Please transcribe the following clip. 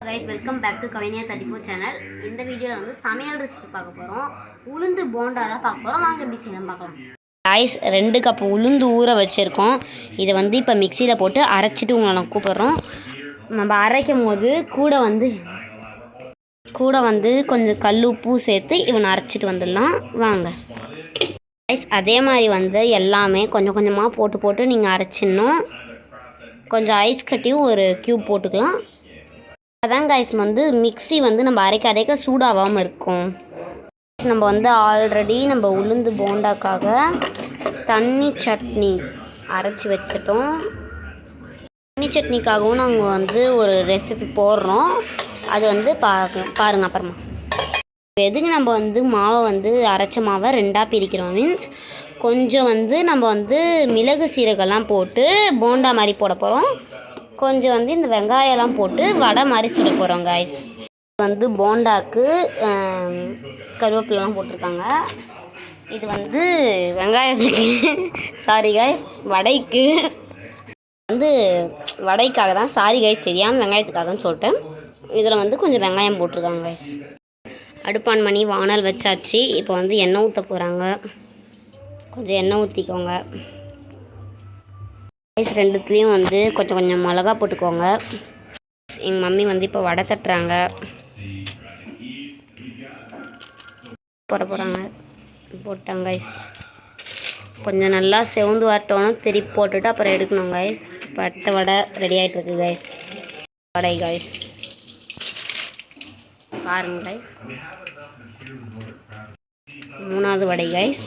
Guys welcome back to Kaviniya 34 channel. இந்த வீடியோவில் வந்து சமையல் ரெசிபி பார்க்க போகிறோம். உளுந்து போண்டா தான் பார்க்க போகிறோம். வாங்க எப்படி செய்யலாம் பார்க்கலாம். கைஸ் 2 கப் உளுந்து ஊற வச்சுருக்கோம். இதை வந்து இப்போ மிக்சியில் போட்டு அரைச்சிட்டு உங்களை நான் கூப்பிட்றோம். நம்ம அரைக்கும் போது கூட வந்து கொஞ்சம் கல் உப்பு சேர்த்து இவனை அரைச்சிட்டு வந்துடலாம். வாங்க கைஸ், அதே மாதிரி வந்து எல்லாமே கொஞ்சம் கொஞ்சமாக போட்டு நீங்கள் அரைச்சிடணும். கொஞ்சம் ஐஸ் கட்டியும் ஒரு க்யூப் போட்டுக்கலாம். அதான் கைஸ் வந்து மிக்ஸி வந்து நம்ம அரைக்க சூடாகாமல் இருக்கும். நம்ம வந்து ஆல்ரெடி நம்ம உளுந்து போண்டாக்காக தண்ணி சட்னி அரைச்சி வச்சிட்டோம். தண்ணி சட்னிக்காகவும் நாங்கள் வந்து ஒரு ரெசிபி போடுறோம். அது வந்து பாருங்கள் அப்புறமா. எதுக்கு நம்ம வந்து மாவை வந்து அரைச்ச மாவை 2ஆக பிரிக்கிறோம் மீன்ஸ் கொஞ்சம் வந்து நம்ம வந்து மிளகு சீரகெல்லாம் போட்டு போண்டா மாதிரி போட போகிறோம். கொஞ்சம் வந்து இந்த வெங்காயம்லாம் போட்டு வடை மாதிரி சுட போகிறோம் கைஸ். வந்து போண்டாக்கு கருவேப்பிலாம் போட்டிருக்காங்க. இது வந்து வெங்காயத்துக்கு சாரி கைஸ், வடைக்கு வந்து வடைக்காக தான். சாரி கைஸ், தெரியாமல் வெங்காயத்துக்காகன்னு சொல்லிட்டேன். இதில் வந்து கொஞ்சம் வெங்காயம் போட்டிருக்காங்க கைஸ். அடுப்பான் பண்ணி வானல் வச்சாச்சு. இப்போ வந்து எண்ணெய் ஊற்ற போகிறாங்க. கொஞ்சம் எண்ணெய் ஊற்றிக்கோங்க ரைஸ். ரெண்டுத்துலேயும் வந்து கொஞ்சம் மிளகா போட்டுக்கோங்க. எங்கள் மம்மி வந்து இப்போ வடை தட்டுறாங்க, போட போகிறாங்க. போட்டாங்க கைஸ். கொஞ்சம் நல்லா செவந்து வரட்டோன்னு திருப்பி போட்டுட்டு அப்புறம் எடுக்கணும் கைஸ். இப்போ அடுத்த வடை ரெடி ஆகிட்டுருக்கு கைஸ். வடை கைஸ் பாருங்க கைஸ். 3வது வடை கைஸ்.